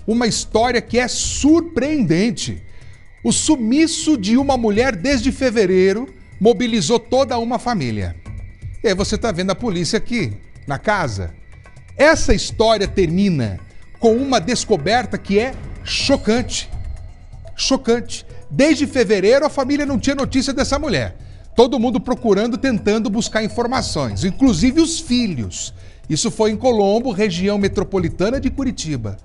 uma história que é surpreendente. O sumiço de uma mulher desde fevereiro mobilizou toda uma família. E aí você está vendo a polícia aqui, na casa. Essa história termina com uma descoberta que é chocante. Chocante. Desde fevereiro a família não tinha notícia dessa mulher. Todo mundo procurando, tentando buscar informações, inclusive os filhos. Isso foi em Colombo, região metropolitana de Curitiba.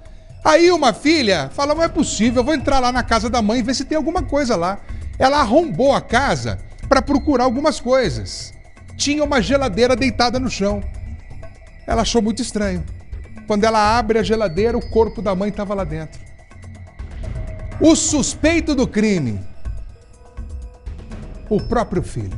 Aí uma filha fala, não é possível, eu vou entrar lá na casa da mãe e ver se tem alguma coisa lá. Ela arrombou a casa para procurar algumas coisas. Tinha uma geladeira deitada no chão. Ela achou muito estranho. Quando ela abre a geladeira, o corpo da mãe estava lá dentro. O suspeito do crime, o próprio filho.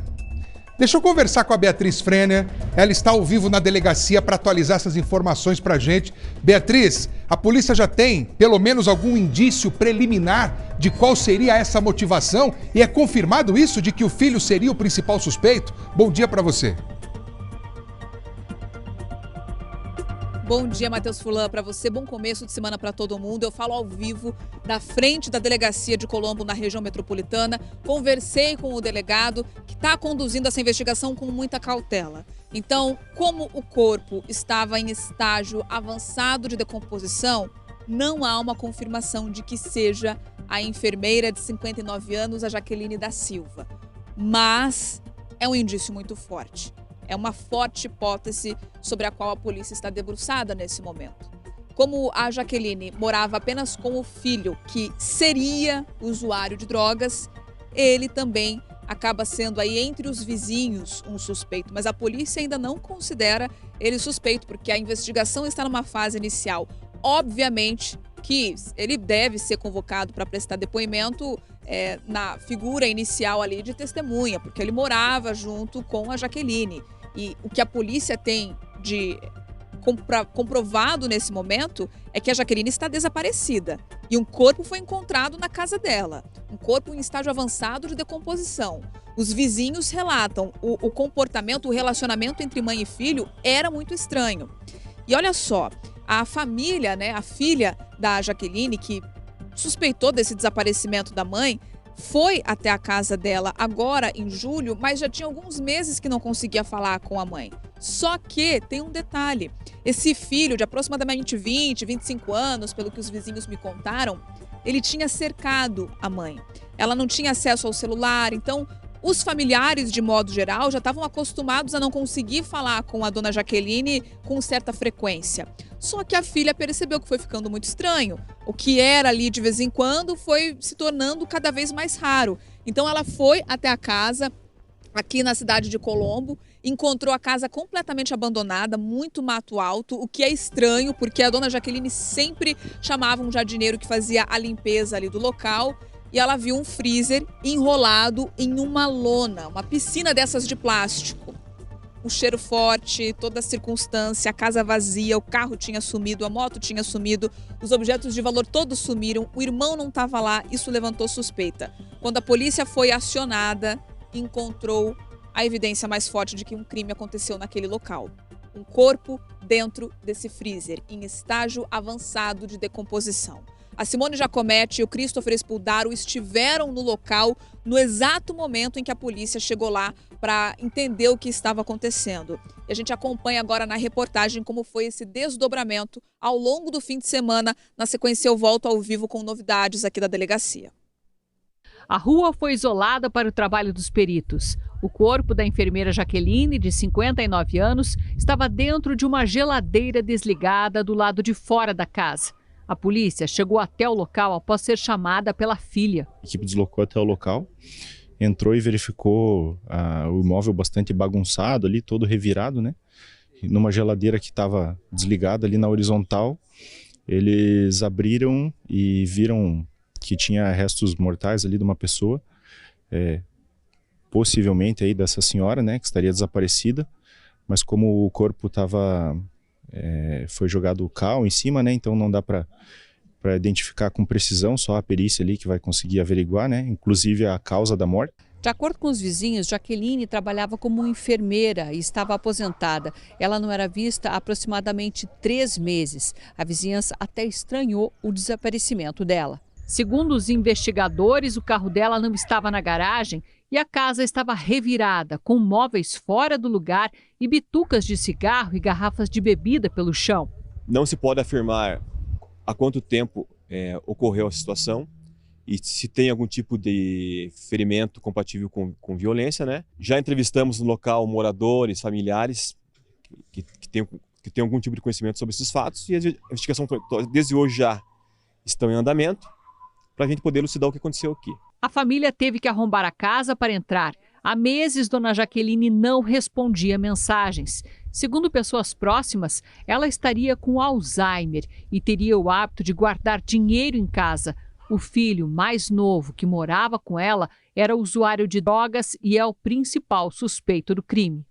Deixa eu conversar com a Beatriz Frenner. Ela está ao vivo na delegacia para atualizar essas informações para a gente. Beatriz, a polícia já tem pelo menos algum indício preliminar de qual seria essa motivação? E é confirmado isso de que o filho seria o principal suspeito? Bom dia para você. Bom dia, Matheus Fulan, para você. Bom começo de semana para todo mundo. Eu falo ao vivo da frente da delegacia de Colombo, na região metropolitana. Conversei com o delegado que está conduzindo essa investigação com muita cautela. Então, como o corpo estava em estágio avançado de decomposição, não há uma confirmação de que seja a enfermeira de 59 anos, a Jaqueline da Silva. Mas é um indício muito forte. É uma forte hipótese sobre a qual a polícia está debruçada nesse momento. Como a Jaqueline morava apenas com o filho, que seria usuário de drogas, ele também acaba sendo aí entre os vizinhos um suspeito. Mas a polícia ainda não considera ele suspeito, porque a investigação está numa fase inicial. Obviamente que ele deve ser convocado para prestar depoimento na figura inicial ali de testemunha, porque ele morava junto com a Jaqueline. E o que a polícia tem de comprovado nesse momento é que a Jaqueline está desaparecida. E um corpo foi encontrado na casa dela. Um corpo em estágio avançado de decomposição. Os vizinhos relatam o comportamento, o relacionamento entre mãe e filho era muito estranho. E olha só, a família, a filha da Jaqueline, que suspeitou desse desaparecimento da mãe, foi até a casa dela agora em julho, mas já tinha alguns meses que não conseguia falar com a mãe. Só que tem um detalhe, esse filho de aproximadamente 20, 25 anos, pelo que os vizinhos me contaram, ele tinha cercado a mãe. Ela não tinha acesso ao celular, então os familiares, de modo geral, já estavam acostumados a não conseguir falar com a dona Jaqueline com certa frequência. Só que a filha percebeu que foi ficando muito estranho. O que era ali de vez em quando foi se tornando cada vez mais raro. Então ela foi até a casa, aqui na cidade de Colombo, encontrou a casa completamente abandonada, muito mato alto, o que é estranho, porque a dona Jaqueline sempre chamava um jardineiro que fazia a limpeza ali do local. E ela viu um freezer enrolado em uma lona, uma piscina dessas de plástico. O cheiro forte, toda a circunstância, a casa vazia, o carro tinha sumido, a moto tinha sumido, os objetos de valor todos sumiram, o irmão não estava lá, isso levantou suspeita. Quando a polícia foi acionada, encontrou a evidência mais forte de que um crime aconteceu naquele local. Um corpo dentro desse freezer, em estágio avançado de decomposição. A Simone Giacometti e o Christopher Spuldaro estiveram no local no exato momento em que a polícia chegou lá para entender o que estava acontecendo. E a gente acompanha agora na reportagem como foi esse desdobramento ao longo do fim de semana. Na sequência, eu volto ao vivo com novidades aqui da delegacia. A rua foi isolada para o trabalho dos peritos. O corpo da enfermeira Jaqueline, de 59 anos, estava dentro de uma geladeira desligada do lado de fora da casa. A polícia chegou até o local após ser chamada pela filha. A equipe deslocou até o local, entrou e verificou o imóvel bastante bagunçado ali, todo revirado, numa geladeira que estava desligada ali na horizontal. Eles abriram e viram que tinha restos mortais ali de uma pessoa, possivelmente aí dessa senhora, que estaria desaparecida, mas como o corpo foi jogado cal em cima, então não dá para identificar com precisão, só a perícia ali que vai conseguir averiguar, inclusive a causa da morte. De acordo com os vizinhos, Jaqueline trabalhava como enfermeira e estava aposentada. Ela não era vista há aproximadamente 3 meses. A vizinhança até estranhou o desaparecimento dela. Segundo os investigadores, o carro dela não estava na garagem e a casa estava revirada, com móveis fora do lugar e bitucas de cigarro e garrafas de bebida pelo chão. Não se pode afirmar há quanto tempo ocorreu a situação e se tem algum tipo de ferimento compatível com violência, né? Já entrevistamos no local moradores, familiares que têm algum tipo de conhecimento sobre esses fatos e a investigação desde hoje já estão em andamento para a gente poder elucidar o que aconteceu aqui. A família teve que arrombar a casa para entrar. Há meses, dona Jaqueline não respondia mensagens. Segundo pessoas próximas, ela estaria com Alzheimer e teria o hábito de guardar dinheiro em casa. O filho mais novo que morava com ela era usuário de drogas e é o principal suspeito do crime.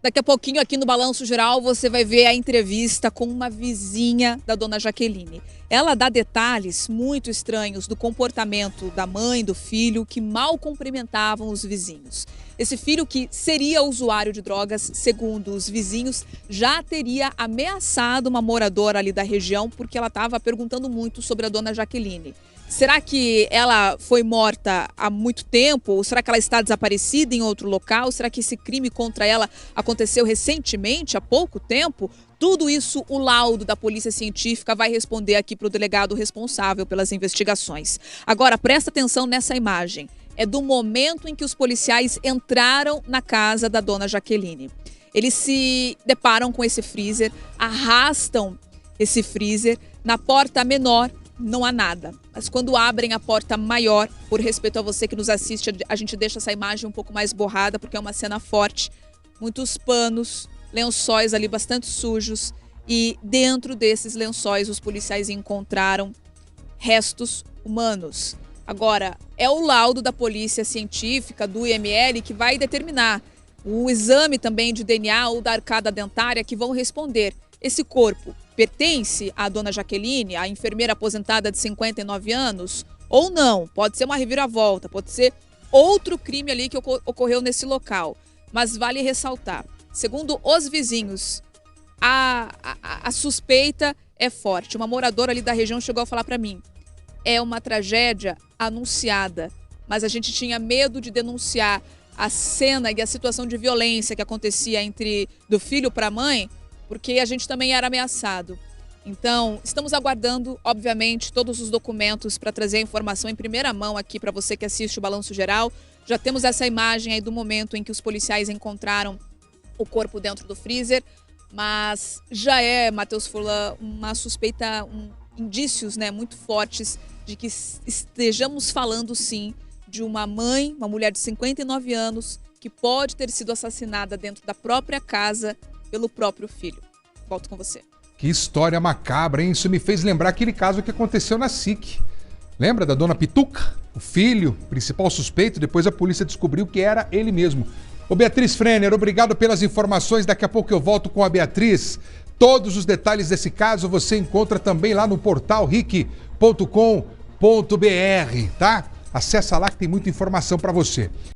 Daqui a pouquinho aqui no Balanço Geral você vai ver a entrevista com uma vizinha da dona Jaqueline. Ela dá detalhes muito estranhos do comportamento da mãe e do filho que mal cumprimentavam os vizinhos. Esse filho, que seria usuário de drogas, segundo os vizinhos, já teria ameaçado uma moradora ali da região porque ela estava perguntando muito sobre a dona Jaqueline. Será que ela foi morta há muito tempo? Ou será que ela está desaparecida em outro local? Será que esse crime contra ela aconteceu recentemente, há pouco tempo? Tudo isso o laudo da Polícia Científica vai responder aqui para o delegado responsável pelas investigações. Agora, presta atenção nessa imagem. É do momento em que os policiais entraram na casa da dona Jaqueline. Eles se deparam com esse freezer, arrastam esse freezer. Na porta menor não há nada, mas quando abrem a porta maior, por respeito a você que nos assiste, a gente deixa essa imagem um pouco mais borrada porque é uma cena forte. Muitos panos, lençóis ali bastante sujos, e dentro desses lençóis os policiais encontraram restos humanos. Agora, é o laudo da Polícia Científica, do IML, que vai determinar. O exame também de DNA ou da arcada dentária que vão responder. Esse corpo pertence à dona Jaqueline, a enfermeira aposentada de 59 anos, ou não? Pode ser uma reviravolta, pode ser outro crime ali que ocorreu nesse local. Mas vale ressaltar, segundo os vizinhos, a suspeita é forte. Uma moradora ali da região chegou a falar para mim: é uma tragédia anunciada, mas a gente tinha medo de denunciar a cena e a situação de violência que acontecia do filho para a mãe, porque a gente também era ameaçado. Então, estamos aguardando, obviamente, todos os documentos para trazer a informação em primeira mão aqui para você que assiste o Balanço Geral. Já temos essa imagem aí do momento em que os policiais encontraram o corpo dentro do freezer, mas já é, Matheus Furlan, uma suspeita, indícios, né, muito fortes de que estejamos falando, sim, de uma mãe, uma mulher de 59 anos, que pode ter sido assassinada dentro da própria casa pelo próprio filho. Volto com você. Que história macabra, hein? Isso me fez lembrar aquele caso que aconteceu na SIC. Lembra da dona Pituca? O filho, principal suspeito, depois a polícia descobriu que era ele mesmo. Ô Beatriz Frenner, obrigado pelas informações. Daqui a pouco eu volto com a Beatriz. Todos os detalhes desse caso você encontra também lá no portal ric.com.br, tá? Acessa lá que tem muita informação para você.